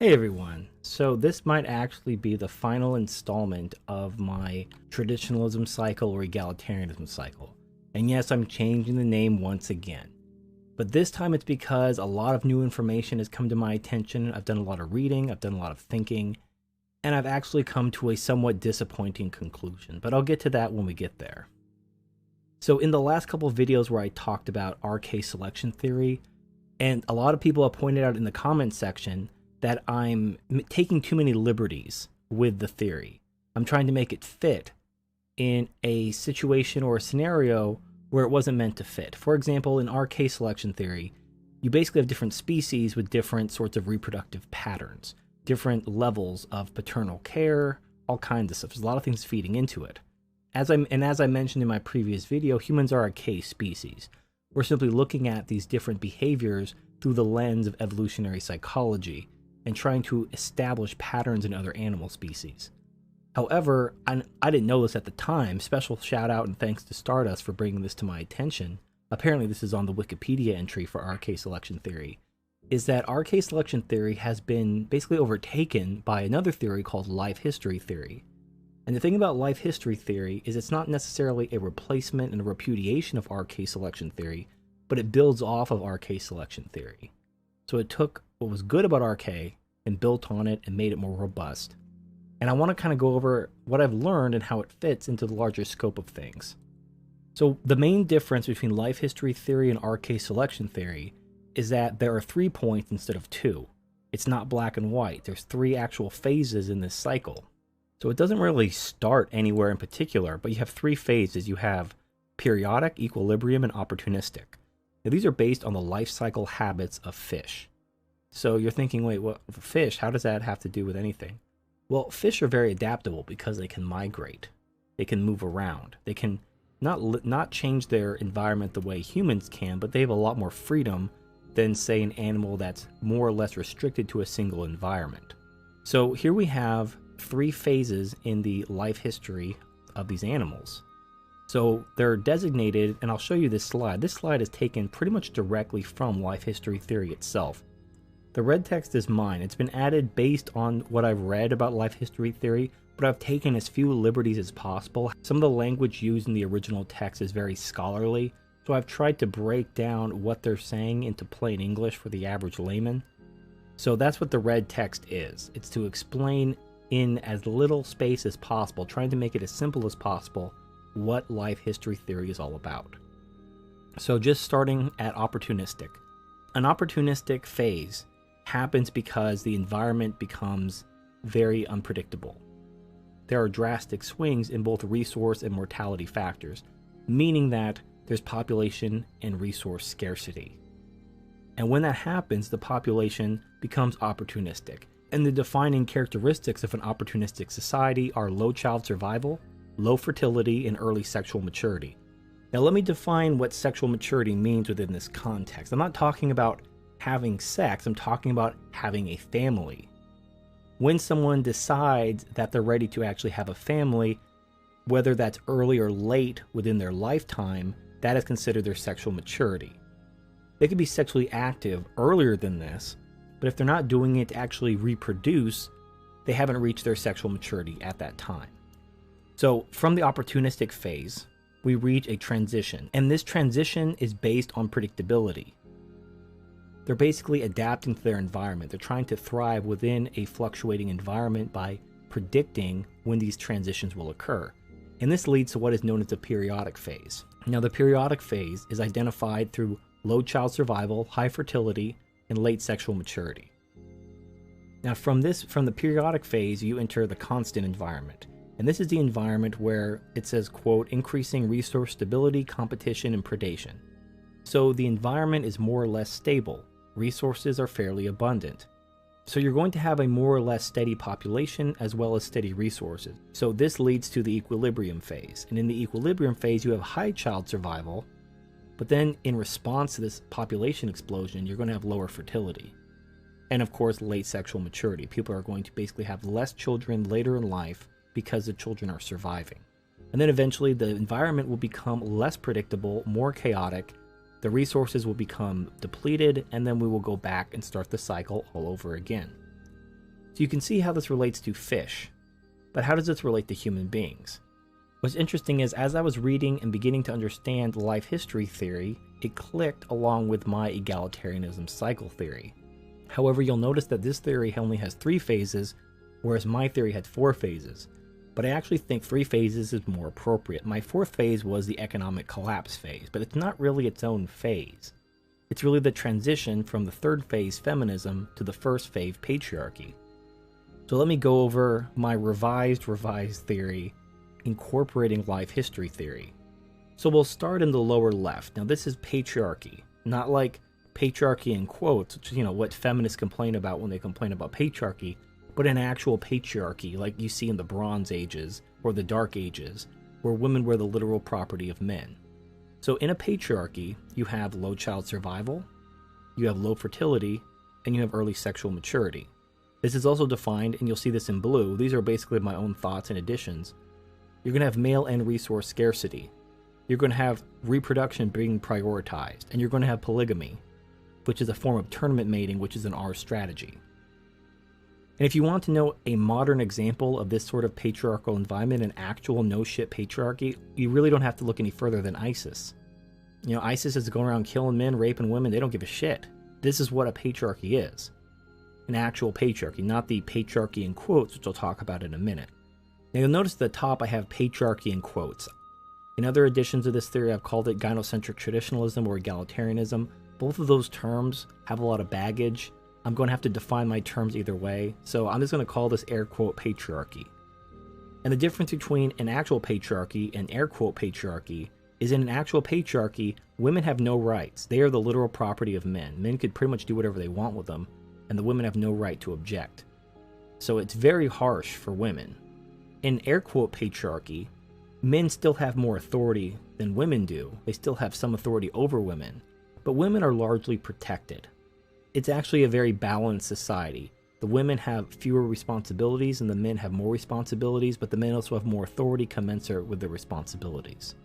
Hey everyone, so this might actually be the final installment of my traditionalism cycle or egalitarianism cycle. And yes, I'm changing the name once again. But this time it's because a lot of new information has come to my attention. I've done a lot of reading, I've done a lot of thinking, and I've actually come to a somewhat disappointing conclusion. But I'll get to that when we get there. So in the last couple of videos where I talked about RK selection theory, and a lot of people have pointed out in the comment section that I'm taking too many liberties with the theory. I'm trying to make it fit in a situation or a scenario where it wasn't meant to fit. For example, in RK selection theory, you basically have different species with different sorts of reproductive patterns, different levels of paternal care, all kinds of stuff. There's a lot of things feeding into it. As I mentioned in my previous video, humans are a K species. We're simply looking at these different behaviors through the lens of evolutionary psychology and trying to establish patterns in other animal species. However, I didn't know this at the time. Special shout out and thanks to Stardust for bringing this to my attention. Apparently this is on the Wikipedia entry for RK selection theory, is that RK selection theory has been basically overtaken by another theory called life history theory. And the thing about life history theory is it's not necessarily a replacement and a repudiation of RK selection theory, but it builds off of RK selection theory. So it took what was good about RK and built on it and made it more robust. And I want to kind of go over what I've learned and how it fits into the larger scope of things. So the main difference between life history theory and RK selection theory is that there are 3 points instead of 2. It's not black and white. There's 3 actual phases in this cycle. So it doesn't really start anywhere in particular, but you have 3 phases. You have periodic, equilibrium, and opportunistic. Now, these are based on the life cycle habits of fish. So you're thinking, wait, what fish? How does that have to do with anything? Well, fish are very adaptable because they can migrate. They can move around. They can not change their environment the way humans can, but they have a lot more freedom than, say, an animal that's more or less restricted to a single environment. So here we have 3 phases in the life history of these animals. So they're designated, and I'll show you this slide. This slide is taken pretty much directly from life history theory itself. The red text is mine. It's been added based on what I've read about life history theory, but I've taken as few liberties as possible. Some of the language used in the original text is very scholarly, so I've tried to break down what they're saying into plain English for the average layman. So that's what the red text is. It's to explain in as little space as possible, trying to make it as simple as possible what life history theory is all about. So just starting at opportunistic. An opportunistic phase happens because the environment becomes very unpredictable. There are drastic swings in both resource and mortality factors, meaning that there's population and resource scarcity. And when that happens, the population becomes opportunistic. And the defining characteristics of an opportunistic society are low child survival, low fertility, and early sexual maturity. Now let me define what sexual maturity means within this context. I'm not talking about having sex, I'm talking about having a family. When someone decides that they're ready to actually have a family, whether that's early or late within their lifetime, that is considered their sexual maturity. They could be sexually active earlier than this, but if they're not doing it to actually reproduce, they haven't reached their sexual maturity at that time. So from the opportunistic phase, we reach a transition, and this transition is based on predictability. They're basically adapting to their environment. They're trying to thrive within a fluctuating environment by predicting when these transitions will occur. And this leads to what is known as the periodic phase. Now, the periodic phase is identified through low child survival, high fertility, and late sexual maturity. Now, from the periodic phase, you enter the constant environment. And this is the environment where it says, quote, increasing resource stability, competition, and predation. So the environment is more or less stable. Resources are fairly abundant. So you're going to have a more or less steady population as well as steady resources. So this leads to the equilibrium phase. And in the equilibrium phase, you have high child survival, but then in response to this population explosion, you're going to have lower fertility. And of course, late sexual maturity. People are going to basically have less children later in life because the children are surviving. And then eventually the environment will become less predictable, more chaotic, the resources will become depleted, and then we will go back and start the cycle all over again. So you can see how this relates to fish, but how does this relate to human beings? What's interesting is, as I was reading and beginning to understand life history theory, it clicked along with my egalitarianism cycle theory. However, you'll notice that this theory only has 3 phases, whereas my theory had 4 phases. But I actually think 3 phases is more appropriate. My 4th phase was the economic collapse phase, but it's not really its own phase. It's really the transition from the 3rd phase feminism to the 1st phase patriarchy. So let me go over my revised theory incorporating life history theory. So we'll start in the lower left. Now this is patriarchy, not like patriarchy in quotes, which is, what feminists complain about when they complain about patriarchy, but an actual patriarchy like you see in the Bronze Ages or the Dark Ages, where women were the literal property of men. So in a patriarchy, you have low child survival, you have low fertility, and you have early sexual maturity. This is also defined, and you'll see this in blue. These are basically my own thoughts and additions. You're going to have male and resource scarcity. You're going to have reproduction being prioritized, and you're going to have polygamy, which is a form of tournament mating, which is an R strategy. And if you want to know a modern example of this sort of patriarchal environment, an actual no-shit patriarchy, you really don't have to look any further than ISIS. ISIS is going around killing men, raping women. They don't give a shit. This is what a patriarchy is. An actual patriarchy, not the patriarchy in quotes, which I'll talk about in a minute. Now you'll notice at the top I have patriarchy in quotes. In other editions of this theory, I've called it gynocentric traditionalism or egalitarianism. Both of those terms have a lot of baggage. I'm going to have to define my terms either way, so I'm just going to call this air quote patriarchy. And the difference between an actual patriarchy and air quote patriarchy is, in an actual patriarchy, women have no rights. They are the literal property of men. Men could pretty much do whatever they want with them, and the women have no right to object. So it's very harsh for women. In air quote patriarchy, men still have more authority than women do. They still have some authority over women, but women are largely protected. It's actually a very balanced society. The women have fewer responsibilities and the men have more responsibilities, but the men also have more authority commensurate with their responsibilities.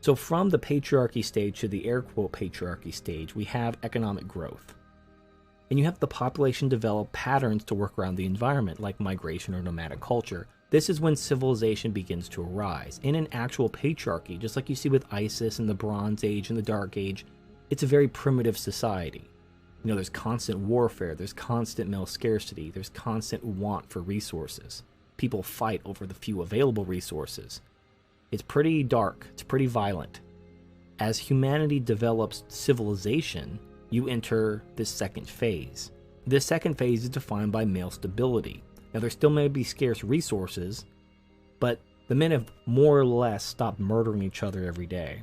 So from the patriarchy stage to the air quote patriarchy stage, we have economic growth. And you have the population develop patterns to work around the environment, like migration or nomadic culture. This is when civilization begins to arise. In an actual patriarchy, just like you see with ISIS in the Bronze Age and the Dark Age, it's a very primitive society. There's constant warfare, there's constant male scarcity, there's constant want for resources. People fight over the few available resources. It's pretty dark, it's pretty violent. As humanity develops civilization, you enter this second phase. This second phase is defined by male stability. Now there still may be scarce resources, but the men have more or less stopped murdering each other every day.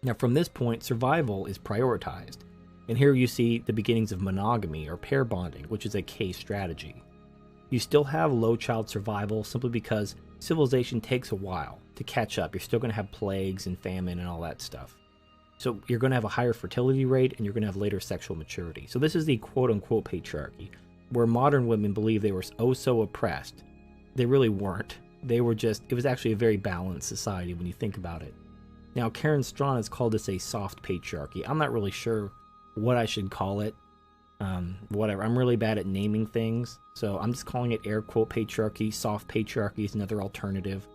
Now from this point, survival is prioritized. And here you see the beginnings of monogamy or pair bonding, which is a K strategy. You still have low child survival simply because civilization takes a while to catch up. You're still going to have plagues and famine and all that stuff. So you're going to have a higher fertility rate and you're going to have later sexual maturity. So this is the quote-unquote patriarchy, where modern women believe they were oh so oppressed. They really weren't. It was actually a very balanced society when you think about it. Now Karen Strawn has called this a soft patriarchy. I'm not really sure what I should call it. Whatever. I'm really bad at naming things, so I'm just calling it air quote patriarchy. Soft patriarchy is another alternative.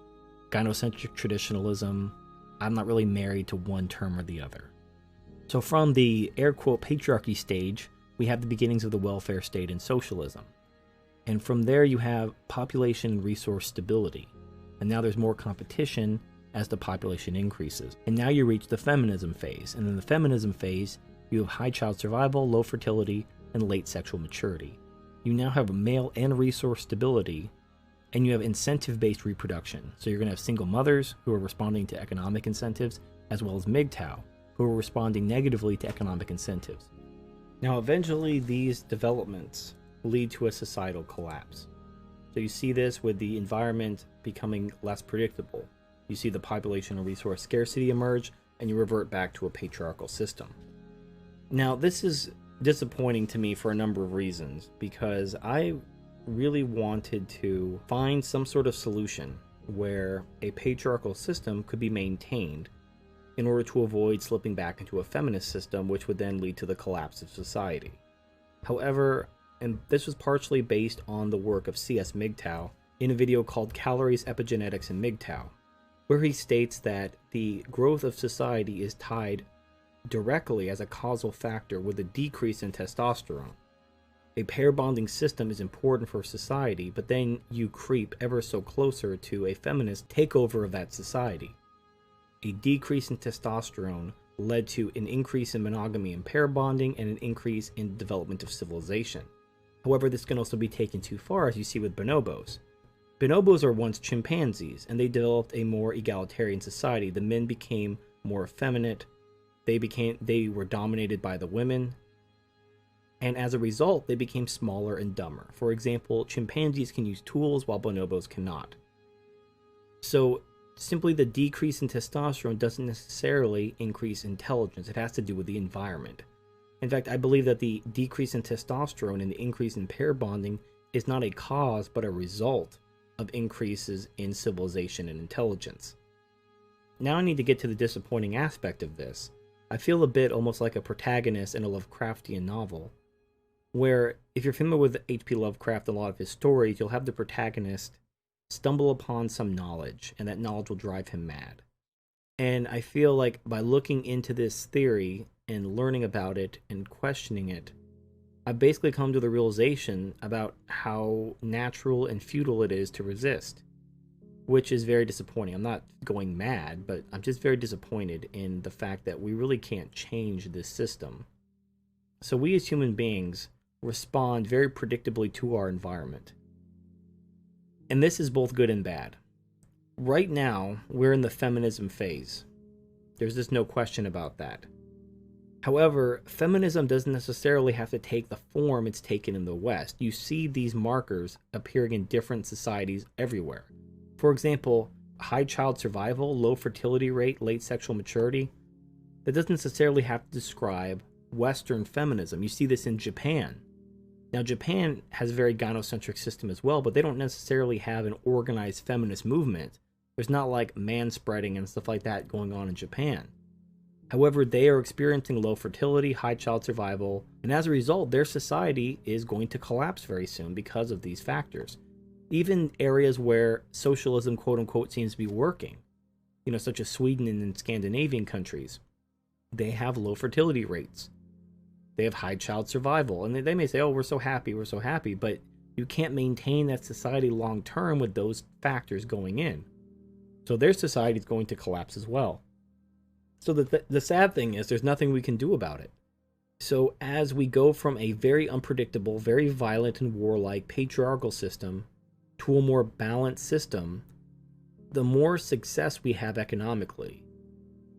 Gynocentric traditionalism. I'm not really married to one term or the other. So from the air quote patriarchy stage, we have the beginnings of the welfare state and socialism. And from there you have population and resource stability. And now there's more competition as the population increases. And now you reach the feminism phase. And in the feminism phase, you have high child survival, low fertility, and late sexual maturity. You now have male and resource stability, and you have incentive-based reproduction. So you're going to have single mothers who are responding to economic incentives, as well as Mgtow, who are responding negatively to economic incentives. Now eventually these developments lead to a societal collapse. So you see this with the environment becoming less predictable. You see the population and resource scarcity emerge, and you revert back to a patriarchal system. Now, this is disappointing to me for a number of reasons, because I really wanted to find some sort of solution where a patriarchal system could be maintained in order to avoid slipping back into a feminist system, which would then lead to the collapse of society. However, and this was partially based on the work of C.S. Mgtow in a video called Calories, Epigenetics, and Mgtow, where he states that the growth of society is tied directly as a causal factor with a decrease in testosterone. A pair bonding system is important for society, but then you creep ever so closer to a feminist takeover of that society. A decrease in testosterone led to an increase in monogamy and pair bonding and an increase in the development of civilization. However, this can also be taken too far, as you see with bonobos. Bonobos are once chimpanzees, and they developed a more egalitarian society. The men became more effeminate, they were dominated by the women, and as a result, they became smaller and dumber. For example, chimpanzees can use tools while bonobos cannot. So, simply the decrease in testosterone doesn't necessarily increase intelligence. It has to do with the environment. In fact, I believe that the decrease in testosterone and the increase in pair bonding is not a cause, but a result of increases in civilization and intelligence. Now I need to get to the disappointing aspect of this. I feel a bit almost like a protagonist in a Lovecraftian novel, where if you're familiar with H.P. Lovecraft and a lot of his stories, you'll have the protagonist stumble upon some knowledge, and that knowledge will drive him mad. And I feel like by looking into this theory and learning about it and questioning it, I've basically come to the realization about how natural and futile it is to resist, which is very disappointing. I'm not going mad, but I'm just very disappointed in the fact that we really can't change this system. So we as human beings respond very predictably to our environment. And this is both good and bad. Right now, we're in the feminism phase. There's just no question about that. However, feminism doesn't necessarily have to take the form it's taken in the West. You see these markers appearing in different societies everywhere. For example, high child survival, low fertility rate, late sexual maturity. That doesn't necessarily have to describe Western feminism. You see this in Japan. Now, Japan has a very gynocentric system as well, but they don't necessarily have an organized feminist movement. There's not like manspreading and stuff like that going on in Japan. However, they are experiencing low fertility, high child survival, and as a result, their society is going to collapse very soon because of these factors. Even areas where socialism, quote-unquote, seems to be working, such as Sweden and in Scandinavian countries, they have low fertility rates. They have high child survival, and they may say, oh, we're so happy, but you can't maintain that society long-term with those factors going in. So their society is going to collapse as well. So the sad thing is there's nothing we can do about it. So as we go from a very unpredictable, very violent and warlike patriarchal system to a more balanced system, the more success we have economically,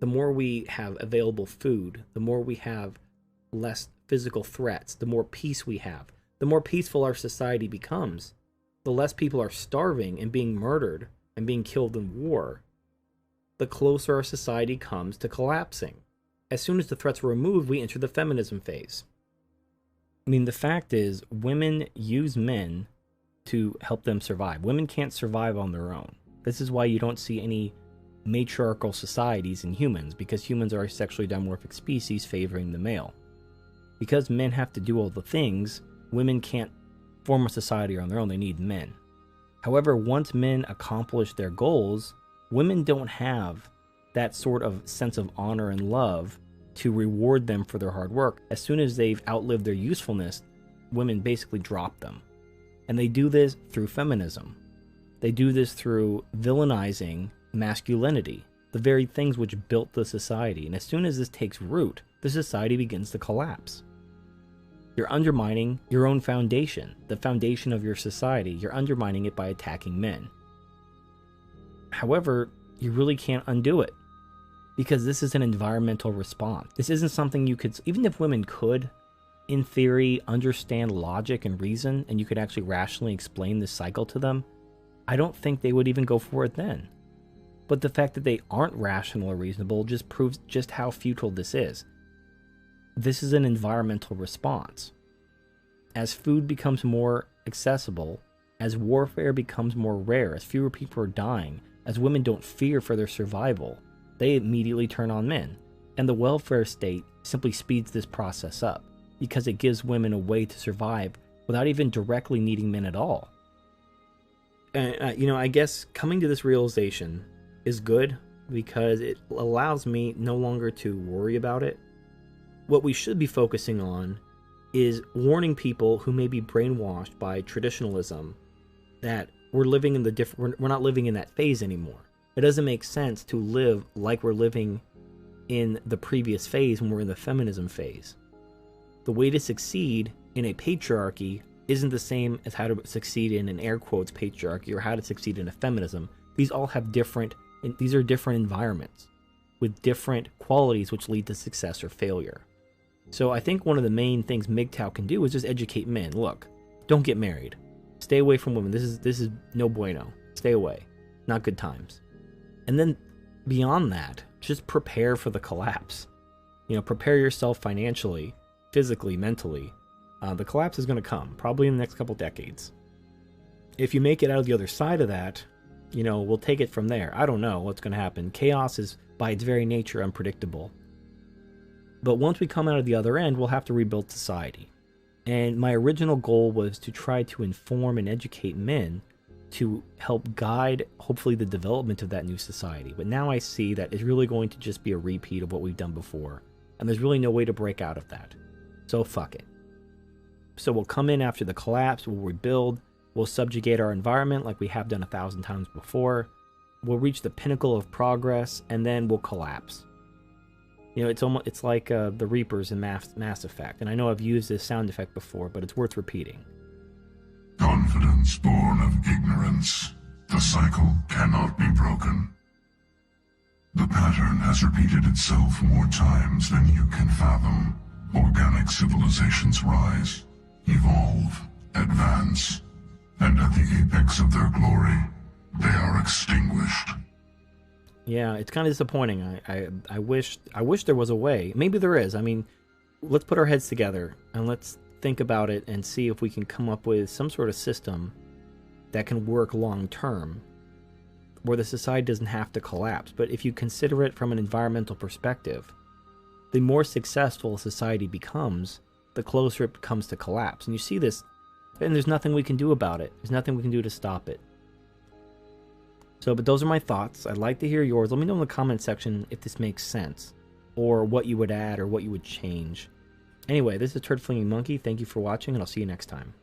the more we have available food, the more we have less physical threats, the more peace we have, the more peaceful our society becomes, the less people are starving and being murdered and being killed in war, the closer our society comes to collapsing. As soon as the threats are removed, we enter the feminism phase. The fact is, women use men to help them survive. Women can't survive on their own. This is why you don't see any matriarchal societies in humans, because humans are a sexually dimorphic species favoring the male. Because men have to do all the things, women can't form a society on their own. They need men. However, once men accomplish their goals, women don't have that sort of sense of honor and love to reward them for their hard work. As soon as they've outlived their usefulness, women basically drop them. And they do this through feminism. They do this through villainizing masculinity, the very things which built the society. And as soon as this takes root, the society begins to collapse. You're undermining your own foundation, the foundation of your society. You're undermining it by attacking men. However, you really can't undo it, because this is an environmental response. This isn't something you could, even if women could, in theory, understand logic and reason, and you could actually rationally explain this cycle to them, I don't think they would even go for it then. But the fact that they aren't rational or reasonable just proves just how futile this is. This is an environmental response. As food becomes more accessible, as warfare becomes more rare, as fewer people are dying, as women don't fear for their survival, they immediately turn on men. And the welfare state simply speeds this process up, because it gives women a way to survive without even directly needing men at all. And, I guess coming to this realization is good because it allows me no longer to worry about it. What we should be focusing on is warning people who may be brainwashed by traditionalism that we're not living in that phase anymore. It doesn't make sense to live like we're living in the previous phase when we're in the feminism phase. The way to succeed in a patriarchy isn't the same as how to succeed in an air quotes patriarchy or how to succeed in a feminism. These are different environments with different qualities which lead to success or failure. So I think one of the main things Mgtow can do is just educate men. Look, don't get married. Stay away from women. This is no bueno. Stay away. Not good times. And then beyond that, just prepare for the collapse. Prepare yourself financially, physically, mentally. The collapse is going to come, probably in the next couple decades. If you make it out of the other side of that, we'll take it from there. I don't know what's going to happen. Chaos is, by its very nature, unpredictable. But once we come out of the other end, we'll have to rebuild society. And my original goal was to try to inform and educate men to help guide, hopefully, the development of that new society. But now I see that it's really going to just be a repeat of what we've done before. And there's really no way to break out of that. So fuck it. So we'll come in after the collapse, we'll rebuild, we'll subjugate our environment like we have done 1,000 times before. We'll reach the pinnacle of progress, and then we'll collapse. It's like the Reapers in Mass Effect. And I know I've used this sound effect before, but it's worth repeating. Confidence born of ignorance. The cycle cannot be broken. The pattern has repeated itself more times than you can fathom. Organic civilizations rise, evolve, advance, and at the apex of their glory, they are extinguished. Yeah, it's kind of disappointing. I wish there was a way. Maybe there is. I mean, let's put our heads together and let's think about it and see if we can come up with some sort of system that can work long term, where the society doesn't have to collapse. But if you consider it from an environmental perspective, the more successful a society becomes, the closer it comes to collapse. And you see this, and there's nothing we can do about it. There's nothing we can do to stop it. But those are my thoughts. I'd like to hear yours. Let me know in the comment section if this makes sense, or what you would add, or what you would change. Anyway, this is Turd Flinging Monkey. Thank you for watching, and I'll see you next time.